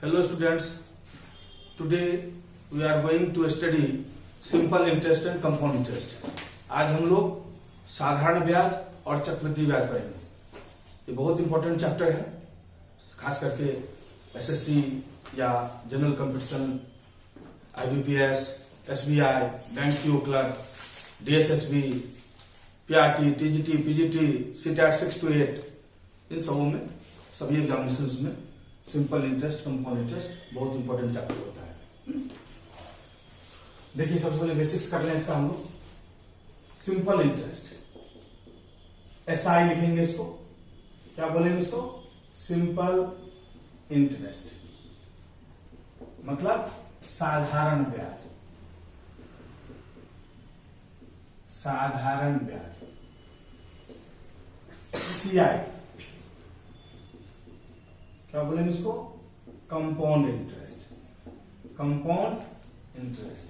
Hello students, today we are going to study simple interest and compound interest. आज हम लोग साधारण ब्याज और चक्रवृद्धि ब्याज पढ़ेंगे। ये बहुत इंपॉर्टेंट चैप्टर है, खास करके एसएससी या general competition, IBPS, SBI, bank PO clerk, DSSB, PRT, TGT, PGT, CTET 6 to 8 इन सबों में सभी एग्जामिनेशंस में सिंपल इंटरेस्ट, कंपाउंड इंटरेस्ट बहुत इंपॉर्टेंट चैप्टर होता है। देखिए सबसे पहले बेसिक्स कर लें इसका हम लोग। सिंपल इंटरेस्ट, एसआई लिखेंगे इसको, क्या बोलेंगे इसको? सिंपल इंटरेस्ट मतलब साधारण ब्याज, साधारण ब्याज। सीआई क्या बोलेंगे इसको? Compound interest, compound interest.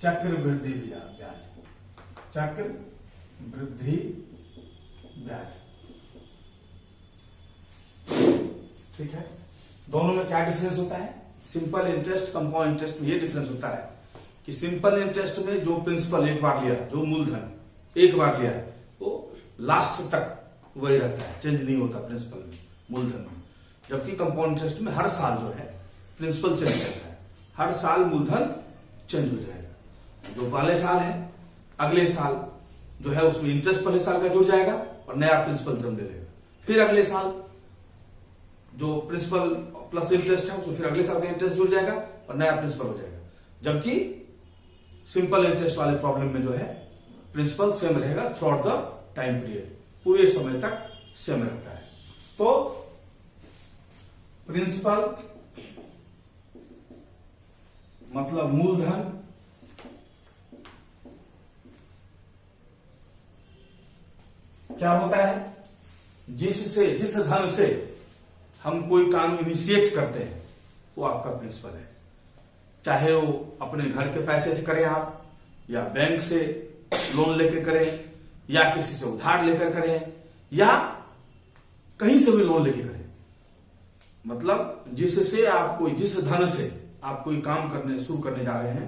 चक्रवृद्धि ब्याज, चक्रवृद्धि ब्याज। ठीक है, दोनों में क्या डिफरेंस होता है? सिंपल इंटरेस्ट, कंपाउंड इंटरेस्ट में ये डिफरेंस होता है कि सिंपल इंटरेस्ट में जो प्रिंसिपल एक बार लिया, जो मूलधन एक बार लिया, वो लास्ट तक वही रहता है, चेंज नहीं होता प्रिंसिपल में, मूलधन में। जबकि कंपाउंड इंटरेस्ट में हर साल जो है प्रिंसिपल चेंज करता है, हर साल मूलधन चेंज हो जाएगा। जो पहले साल है अगले साल जो है उसमें इंटरेस्ट पहले साल का जुड़ जाएगा और नया प्रिंसिपल जन्म ले लेगा। फिर अगले साल जो प्रिंसिपल प्लस इंटरेस्ट है उसमें फिर अगले साल का इंटरेस्ट जुड़ जाएगा और नया प्रिंसिपल हो जाएगा। जबकि सिंपल इंटरेस्ट वाले प्रॉब्लम में जो है प्रिंसिपल सेम रहेगा through out the time period, पूरे समय तक सेम रहता है। तो प्रिंसिपल मतलब मूलधन, क्या होता है? जिस धन से हम कोई काम इनिशिएट करते हैं वो आपका प्रिंसिपल है। चाहे वो अपने घर के पैसे से करें आप, या बैंक से लोन लेके करें, या किसी से उधार लेकर करें, या कहीं से भी लोन लेके करें। मतलब जिससे आप कोई, जिस धन से आप कोई काम करने शुरू करने जा रहे हैं,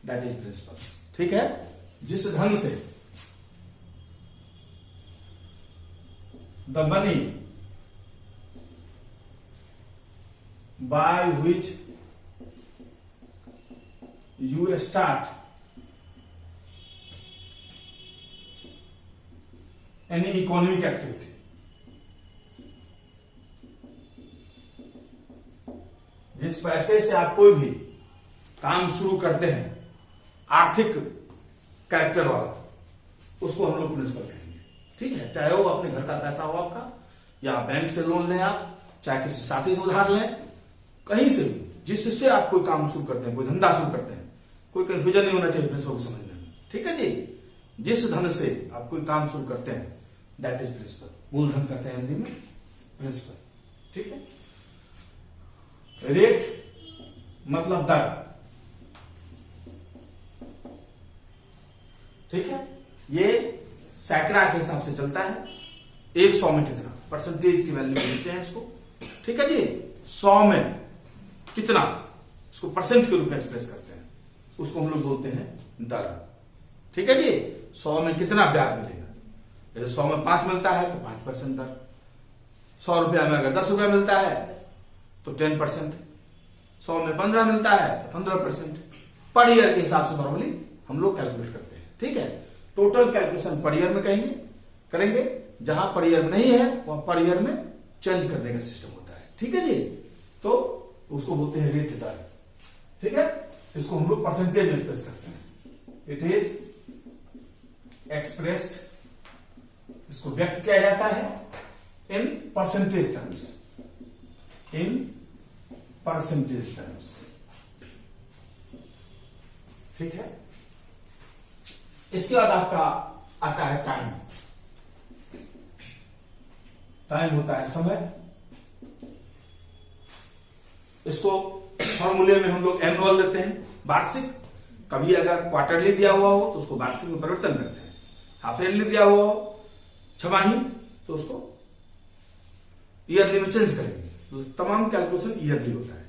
दैट इज प्रिंसिपल। ठीक है, जिस धन से, the money by which you start any economic activity, जिस पैसे से आप कोई भी काम शुरू करते हैं आर्थिक कैरेक्टर वाला, उसको हम लोग प्रिंसिपल कहेंगे। ठीक है, चाहे वो अपने घर का पैसा हो आपका, या बैंक से लोन लें आप, चाहे किसी साथी से उधार लें, कहीं से भी जिससे आप कोई काम शुरू करते हैं, कोई धंधा शुरू करते हैं, कोई कंफ्यूजन नहीं होना चाहिए प्रिंसिपल को समझने में। ठीक है जी, जिस धन से आप कोई काम शुरू करते हैं दैट इज प्रिंसिपल। मूलधन कहते हैं हिंदी में प्रिंसिपल। ठीक है, रेट मतलब दर। ठीक है, ये सैकड़ा के हिसाब से चलता है, 100 में कितना परसेंटेज की वैल्यू देते हैं इसको। ठीक है जी, 100 में कितना, इसको परसेंट के रूप में एक्सप्रेस करते हैं, उसको हम लोग बोलते हैं दर। ठीक है जी, 100 में कितना ब्याज मिलेगा? जैसे 100 में 5 मिलता है तो 5% दर। 100 रुपया में अगर 10 रुपया मिलता है तो 10%। 100 में 15 मिलता है तो 15%। पर ईयर के हिसाब से नॉर्मली हम लोग कैलकुलेट करते हैं। ठीक है, टोटल कैलकुलेशन पर ईयर में करेंगे, जहां पर ईयर में नहीं है वहां पर ईयर में चेंज करने का सिस्टम होता है। ठीक है जी, तो उसको बोलते हैं रेट दर। ठीक है, इसको हम लोग परसेंटेज में एक्सप्रेस करते हैं। इट इज एक्सप्रेस्ड, इसको व्यक्त किया जाता है in percentage terms, in percentage terms. ठीक है, इसके बाद आपका आता है टाइम। टाइम होता है समय। इसको फॉर्मूले में हम लोग एनुअल लेते हैं, वार्षिक। कभी अगर क्वार्टरली दिया हुआ हो तो उसको वार्षिक में परिवर्तन करते हैं, हाफ ईयरली दिया हुआ हो, छमाही, तो उसको ईयरली में चेंज करेंगे। तो तमाम कैलकुलेशन ईयरली होता है।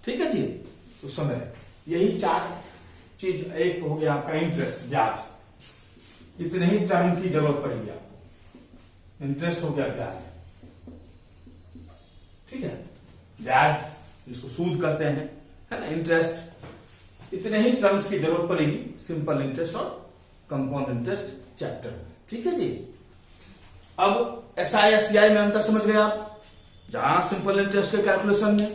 ठीक है जी। तो समय, यही चार चीज। एक हो गया आपका इंटरेस्ट, ब्याज, इतने ही टर्म की जरूरत पड़ेगी आपको। इंटरेस्ट हो गया ब्याज, ठीक है, ब्याज जिसको सूद कहते हैं, है ना, इंटरेस्ट, इतने ही टर्म्स की जरूरत पड़ेगी सिंपल इंटरेस्ट और कंपाउंड इंटरेस्ट चैप्टर में, ठीक है जी। अब एसआई या सीआई में अंतर समझ गए आप। जहां सिंपल इंटरेस्ट के कैलकुलेशन में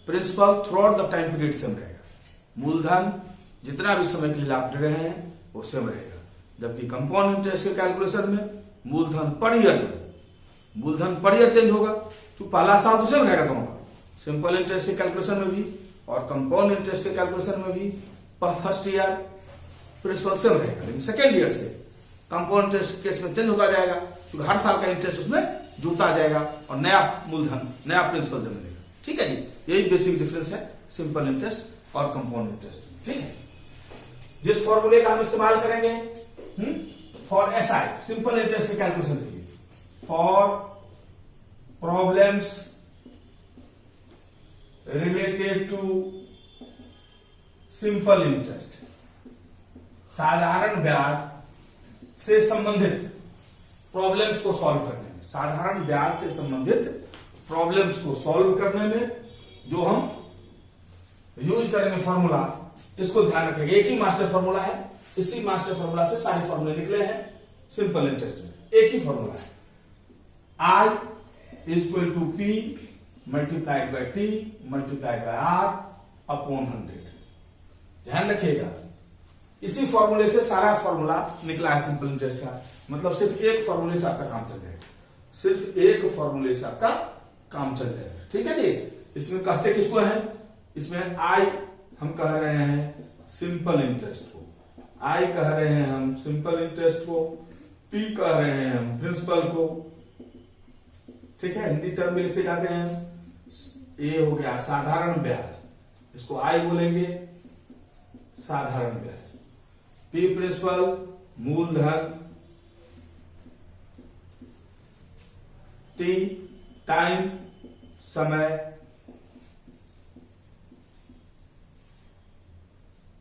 principal throughout the time period same रहेगा, मूलधन जितना भी समय के लिए आप दे रहे हैं वो सेम रहेगा, जबकि कंपाउंड इंटरेस्ट के कैलकुलेशन में मूलधन पर ईयर चेंज होगा। तो पहला साल तो सेम रहेगा दोनों का, सिंपल इंटरेस्ट के कैलकुलेशन में भी और कंपाउंड इंटरेस्ट के कैलकुलेशन में भी फर्स्ट ईयर प्रिंसिपल सेम रहेगा, लेकिन सेकेंड ईयर से कंपाउंड इंटरेस्ट केस में चेंज होता जाएगा, क्योंकि हर साल का इंटरेस्ट उसमें जुड़ता जाएगा और नया मूलधन, नया प्रिंसिपल जब मिलेगा, ठीक है जी। यही बेसिक डिफरेंस है सिंपल इंटरेस्ट और कंपाउंड इंटरेस्ट, ठीक है। जिस फॉर्मूले का हम इस्तेमाल करेंगे फॉर एसआई, सिंपल इंटरेस्ट के कैलकुलेशन के लिए, for problems related to simple interest, साधारण ब्याज से संबंधित प्रॉब्लम्स को सॉल्व करने में, साधारण ब्याज से संबंधित प्रॉब्लम्स को सॉल्व करने में जो हम यूज करेंगे फॉर्मूला, इसको ध्यान रखेंगे। एक ही मास्टर फॉर्मूला है, इसी मास्टर फॉर्मूला से सारे फॉर्मूले निकले हैं सिंपल इंटरेस्ट में, एक ही फॉर्मूला है, I is equal to P multiplied by T multiplied by R upon 100। ध्यान रखिएगा, इसी फॉर्मूले से सारा फॉर्मूला निकला है सिंपल इंटरेस्ट का, मतलब सिर्फ एक फॉर्मूले से आपका काम चल जाएगा, सिर्फ एक फॉर्मूले से आपका काम चल जाएगा, ठीक है जी। इसमें कहते किसको है, इसमें I हम कह रहे हैं सिंपल इंटरेस्ट को, I कह रहे हैं हम सिंपल इंटरेस्ट को, P कह रहे हैं हम प्रिंसिपल को, ठीक है, हिंदी टर्म में लिखे जाते हैं। ये हो गया साधारण ब्याज, इसको I बोलेंगे साधारण ब्याज, P प्रिंसिपल मूलधन, T टाइम समय,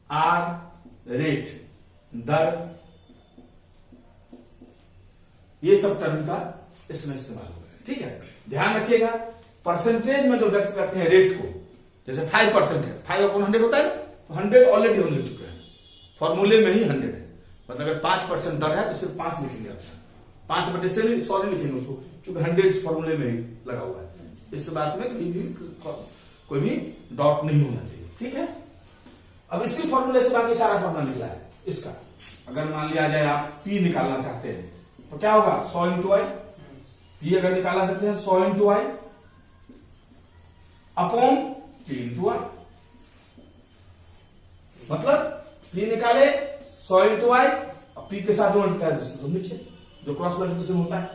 R रेट दर, ये सब टर्म का इसमें इस्तेमाल होगा, ठीक है। ध्यान रखिएगा, परसेंटेज में जो व्यक्त करते हैं रेट को, जैसे 5% है, 5/100 होता है, तो 100 ऑलरेडी हम लिख चुके हैं, फॉर्मूले में ही 100 है, मतलब अगर 5% दर है तो सिर्फ 5 लिखेंगे आप, 5/100 लिखेंगे उसको, क्योंकि 100 फॉर्मूले में ही लगा हुआ है। इस बात में कोई भी डॉट नहीं होना चाहिए, ठीक है। अब इसी फॉर्मूले से बाकी सारा फॉर्मूला निकला है इसका। अगर मान लिया जाए आप P निकालना चाहते हैं तो क्या होगा, 100 इंटू आई, P अगर निकालना चाहते हैं 100 into I upon T into आई, मतलब P निकाले 100 इंटू आई, P के साथ जो नीचे जो क्रॉस मल्टीप्लिकेशन होता है,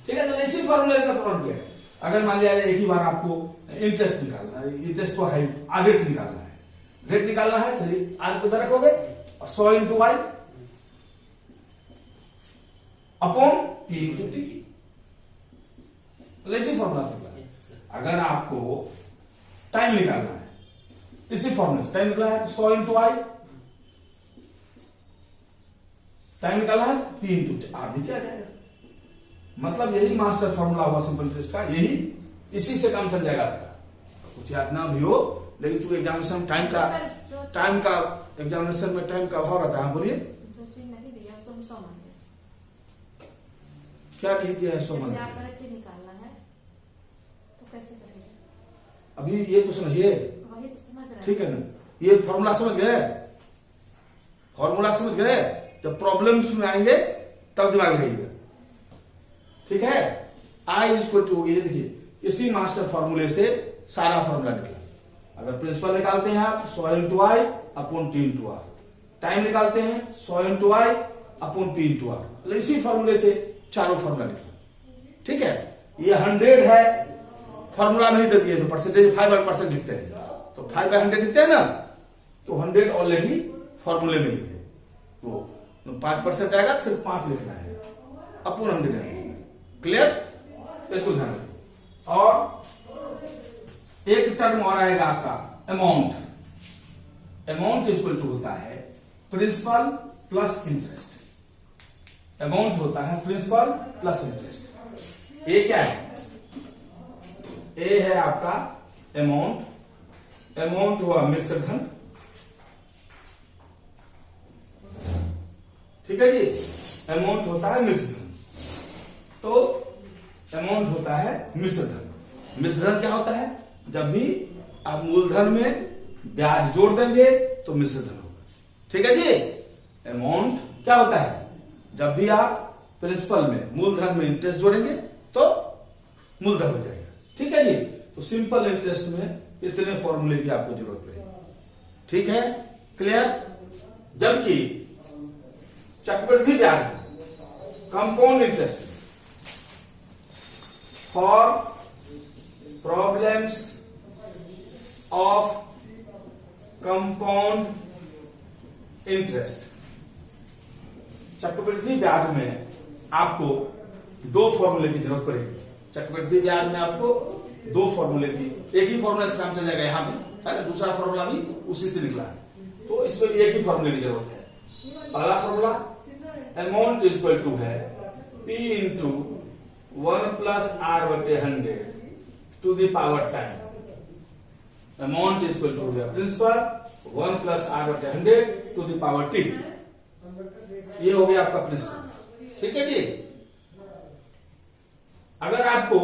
ठीक है। तो इसी फॉर्मूले से फॉर्मूला है। अगर मान लिया जाए एक ही बार आपको इंटरेस्ट निकालना है, इंटरेस्ट को रेट निकालना है, रेट निकालना है तो आर को इधर रखोगे और 100 into I upon P into T, इसी फॉर्मूला से। अगर आपको टाइम निकालना है, इसी फॉर्मूले से टाइम निकाला है 100 इंटू आई, टाइम निकालना है P इंटू आर, नीचे आ जाएगा। मतलब यही मास्टर फॉर्मूला होगा सिंपल इंटरेस्ट का, यही इसी से काम चल जाएगा आपका। कुछ याद ना भी हो, लेकिन चूंकि एग्जामिनेशन टाइम का एग्जामिनेशन में टाइम का अभाव रहता है। बोलिए, क्या नहीं दिया है 100 निकालना है तो कैसे करेंगे? अभी ये तो समझिए, वही तो समझ रहे हैं, ठीक है ना। ये फॉर्मूला समझ गए, फॉर्मूला समझ गए, जब प्रॉब्लम्स में आएंगे तब दिमाग लगाइएगा, ठीक है। आई इसको टू हो गई, देखिए इसी मास्टर फॉर्मूले से सारा फॉर्मूला निकला। अगर प्रिंसिपल निकालते हैं आप 100 into I upon T into R, time निकालते हैं 100 into I upon P into R, इसी फॉर्मूले से चारों फॉर्मूला निकला, ठीक है। ये 100 है, फॉर्मूला नहीं देती है, जो परसेंटेज 5% लिखते हैं, तो 5/100 लिखते हैं ना, तो 100 ऑलरेडी फॉर्मूले में ही है, वो 5% आएगा तो सिर्फ 5 लिखना है अपॉन 100। क्लियर, इसको ध्यान रखिए। और एक टर्म और आएगा आपका अमाउंट इक्वल टू होता है प्रिंसिपल प्लस इंटरेस्ट। अमाउंट होता है प्रिंसिपल प्लस इंटरेस्ट। ए क्या है? ए है आपका अमाउंट हुआ मिश्र धन, ठीक है जी। अमाउंट होता है मिश्र धन, तो अमाउंट होता है मिश्र धन। मिश्र धन क्या होता है? जब भी आप मूलधन में ब्याज जोड़ देंगे तो मिश्र धन होगा, ठीक है जी। अमाउंट क्या होता है? जब भी आप प्रिंसिपल में मूलधन में इंटरेस्ट जोड़ेंगे तो मूलधन हो जाएगा, ठीक है जी। तो सिंपल इंटरेस्ट में इतने फॉर्मूले की आपको जरूरत पड़ेगी, ठीक है, क्लियर। जबकि चक्रवृद्धि ब्याज में compound interest for problems of compound interest, चक्रवृद्धि ब्याज में आपको दो फॉर्मूले की जरूरत पड़ेगी। चक्रवृद्धि ब्याज में आपको दो फॉर्मूले की, एक ही फॉर्मूला से काम चल जाएगा यहां भी, है ना। दूसरा फॉर्मूला भी उसी से निकला है, तो इसमें भी एक ही फॉर्मूले की जरूरत है। पहला फॉर्मूला अमाउंट इक्वल टू है P इंटू 1 प्लस R बटे 100 to the power time. Amount equal to है प्रिंसिपल 1 प्लस R बटे 100 टू द पावर T। ये हो गया आपका प्रिंसिपल, ठीक है जी। अगर आपको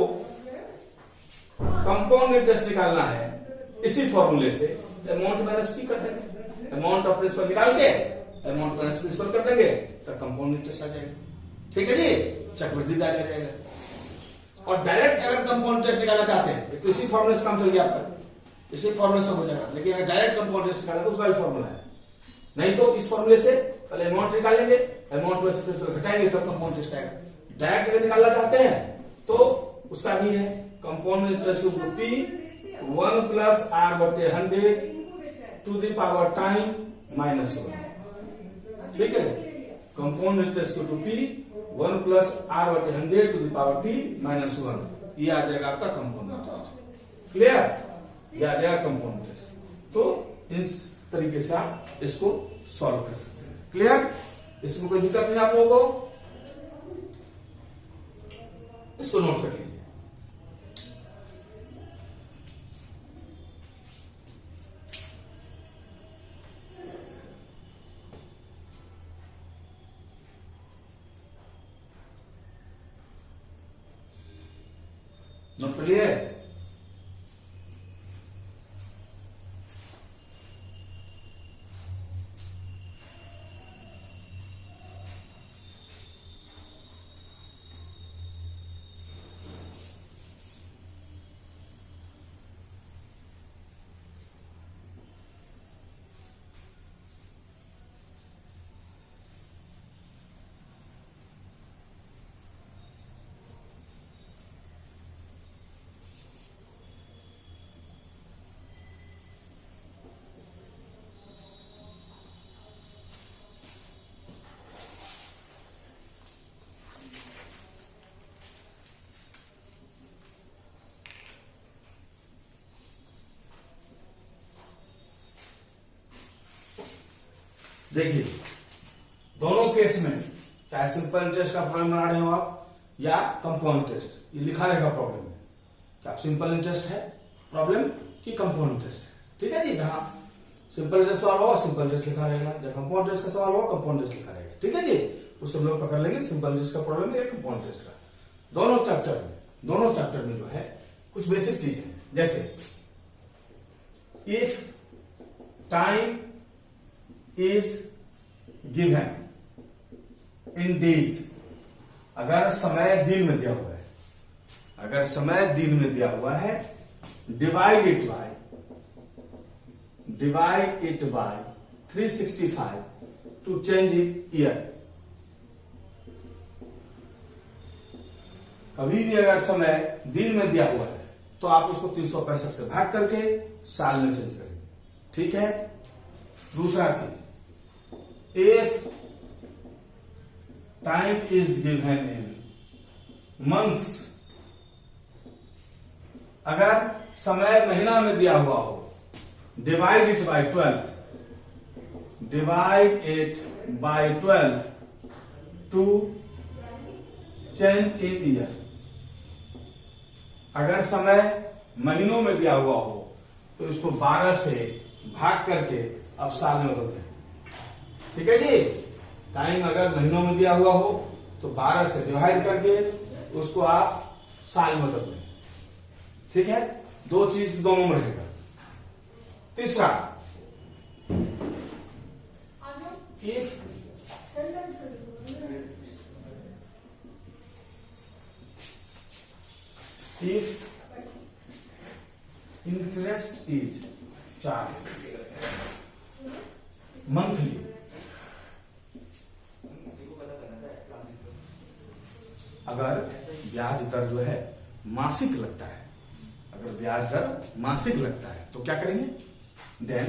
कंपाउंड इंटरेस्ट निकालना है इसी फॉर्मूले से, अमाउंट माइनस P कर देंगे, अमाउंट ऑफ प्रिंसिपल निकाल के अमाउंट माइनस प्रिंसिपल कर देंगे तो कंपाउंड इंटरेस्ट आ जाएगा, ठीक है जी। चक्रवृद्धि ब्याज आ जाएगा। और डायरेक्ट अगर कंपाउंड इंटरेस्ट निकालना चाहते हैं तो इसी फॉर्मूले से काम चल गया आपका, इसी फॉर्मूले से हो जाएगा। लेकिन अगर डायरेक्ट कंपाउंड इंटरेस्ट निकालना तो उसका भी फॉर्मूला है, नहीं तो इस फॉर्मूले से पहले अमाउंट निकालेंगे, अमाउंट में प्रिंसिपल घटाएंगे तब कंपाउंड इंटरेस्ट आएगा। डायरेक्ट अगर निकालना चाहते हैं तो उसका भी है compound interest P 1 plus R बटे 100 to the power time minus 1, ठीक है। Compound interest P 1 plus R बटे 100 to the power T minus 1, ये आ जाएगा आपका कंपाउंड इंटरेस्ट, क्लियर। ये आ जाएगा कंपाउंड इंटरेस्ट। तो इस तरीके से आप इसको सॉल्व कर सकते हैं, क्लियर। इसमें कोई दिक्कत नहीं आप लोगों को, इसको नोट कर लीजिए। नोट कर लिए? देखिए दोनों केस में चाहे सिंपल इंटरेस्ट का प्रॉब्लम बना रहे हो आप या कंपाउंड इंटरेस्ट, ये लिखा रहेगा प्रॉब्लम में कि आप सिंपल इंटरेस्ट है प्रॉब्लम की कंपाउंड इंटरेस्ट है, ठीक है जी। जहां सिंपल इंटरेस्ट सवाल होगा सिंपल इंटरेस्ट लिखा रहेगा, जब कंपाउंड इंटरेस्ट का सवाल होगा कंपाउंड इंटरेस्ट लिखा रहेगा, ठीक है जी। उस हम लोग पकड़ लेंगे सिंपल इंटरेस्ट का प्रॉब्लम है या कंपाउंड इंटरेस्ट का। दोनों चैप्टर में जो है कुछ बेसिक चीज है, जैसे if time is given in days, अगर समय दिन में दिया हुआ है, अगर समय दिन में दिया हुआ है, divide it by 365 to change it year. कभी भी अगर समय दिन में दिया हुआ है तो आप उसको 365 से भाग करके साल में चेंज करेंगे, ठीक है। दूसरा चीज, if time is given in months, अगर समय महीना में दिया हुआ हो divide it by 12, divide it by 12 to change in year. अगर समय महीनों में दिया हुआ हो तो इसको 12 से भाग करके अब साल में बदल दें। ठीक है जी। टाइम अगर महीनों में दिया हुआ हो तो 12 से डिवाइड करके उसको आप साल में बदल दें। ठीक है, दो चीज दोनों में रहेगा। तीसरा, if interest is charge monthly, अगर ब्याज दर जो है मासिक लगता है, अगर ब्याज दर मासिक लगता है तो क्या करेंगे? Then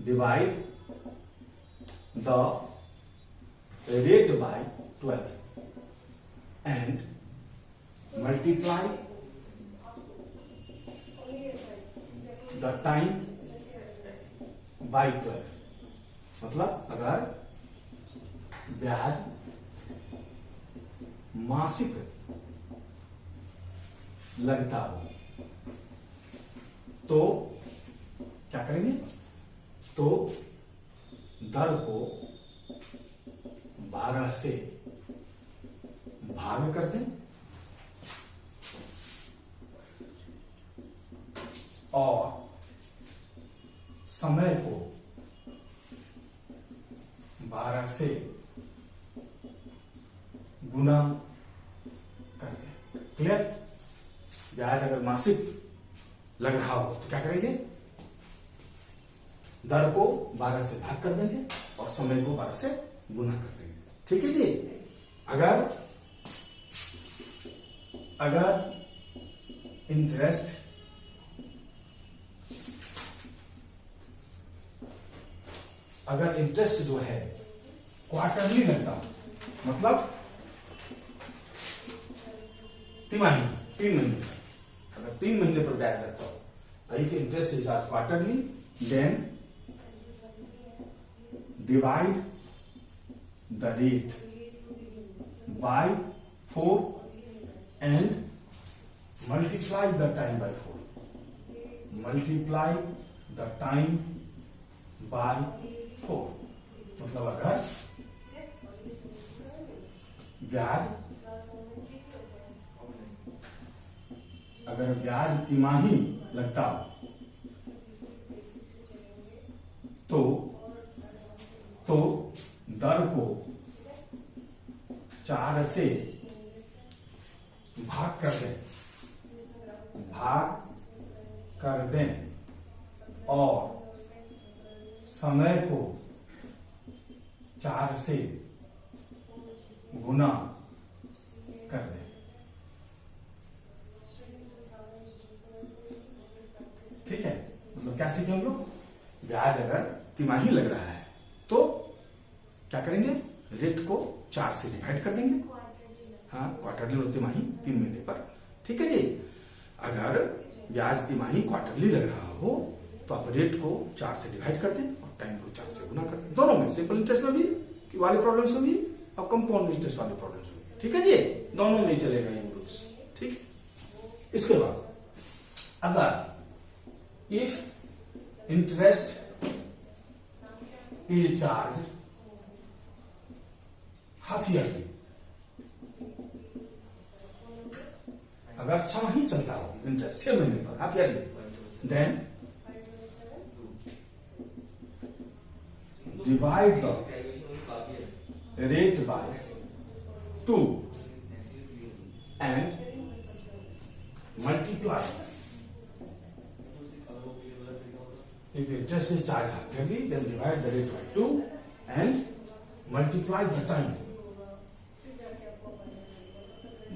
divide the rate by 12 and multiply the time by 12। मतलब अगर ब्याज मासिक लगता हो तो क्या करेंगे? तो दर को 12 से भाग कर दें और समय को 12 से गुना कर दें। क्लियर? ब्याज अगर मासिक लग रहा हो तो क्या करेंगे? दर को 12 से भाग कर देंगे और समय को 12 से गुना कर देंगे। ठीक है जी। अगर इंटरेस्ट जो है क्वार्टरली लगता हो, मतलब तिमाही, 3 महीने, अगर 3 महीने पर ब्याज लगता हो, if interest is charge quarterly then divide the rate by 4 and multiply the time by 4, multiply the time by 4। मतलब अगर ब्याज तिमाही लगता हो तो दर को 4 से भाग कर दें और समय को 4 से गुना कर दें। ठीक है, मतलब क्या सीखे हम लोग? ब्याज अगर तिमाही लग रहा है तो क्या करेंगे? रेट को 4 से डिवाइड कर देंगे। हाँ, क्वार्टरली और तिमाही 3 महीने पर। ठीक है जी। अगर ब्याज तिमाही क्वार्टरली लग रहा हो तो आप रेट को 4 से डिवाइड कर दें और टाइम को 4 से गुना कर दें। दोनों में, सिंपल इंटरेस्ट में भी वाले प्रॉब्लम्स में भी और कंपाउंड इंटरेस्ट वाले प्रॉब्लम्स में भी। ठीक है जी, दोनों में चलेगा ये रूल्स। ठीक है। इसके बाद अगर if interest is charge half yearly, अगर 6 माह ही चलता हो इंटरेस्ट, 6 महीने पर half yearly, then divide the rate by 2 and multiply, if interest is charged half-yearly, then divide the rate by 2 and multiply the time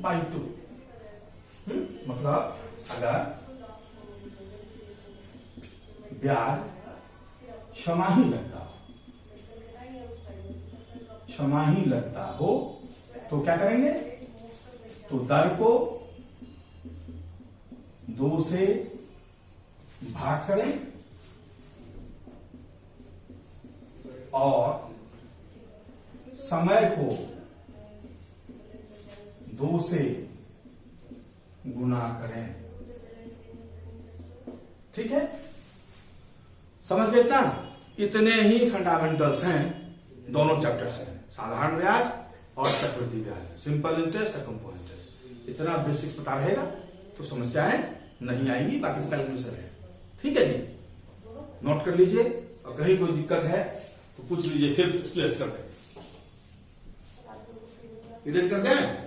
by 2। मतलब अगर ब्याज छमाही लगता हो तो क्या करेंगे? तो दर को 2 से भाग करें और समय को 2 से गुना करें। ठीक है, समझ गए ना? इतने ही फंडामेंटल्स हैं दोनों चैप्टर्स हैं, साधारण ब्याज और चक्रवृद्धि ब्याज, सिंपल इंटरेस्ट और कंपाउंड इंटरेस्ट। इतना बेसिक्स पता रहेगा तो समस्याएं नहीं आएंगी, बाकी तो कैलकुलेशन है। ठीक है जी, नोट कर लीजिए और कहीं कोई दिक्कत है तो पूछ लीजिए, फिर प्लेस करते हैं। इरेज करते हैं।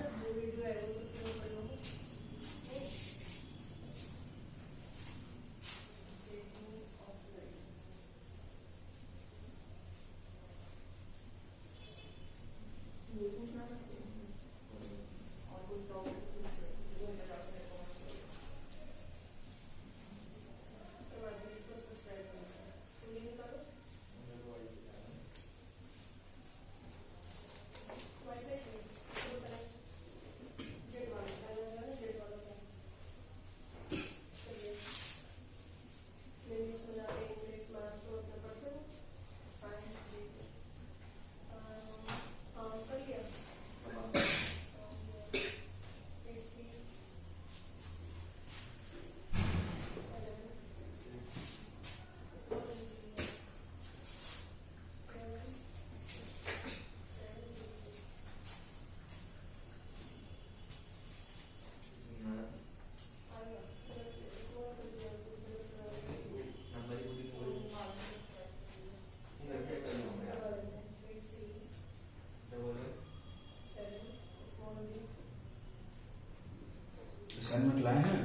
असाइनमेंट लाए हैं?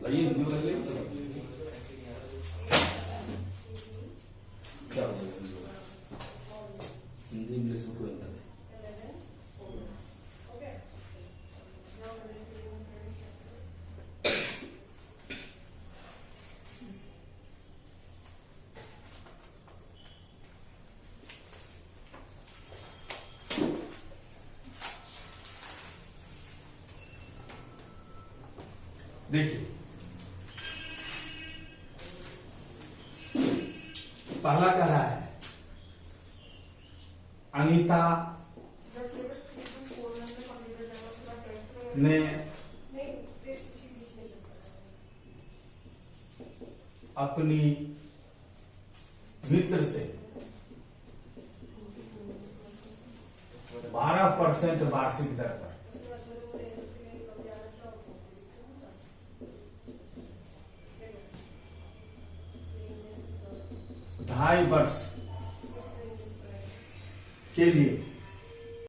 लाइए, हिंदी वाला लाइए। क्या हो गया? हिंदी इंग्लिश में कोई अंतर नहीं। देखिए, पहला कह रहा है अनीता ने अपनी मित्र से 12% वार्षिक दर पर 2.5 वर्ष के लिए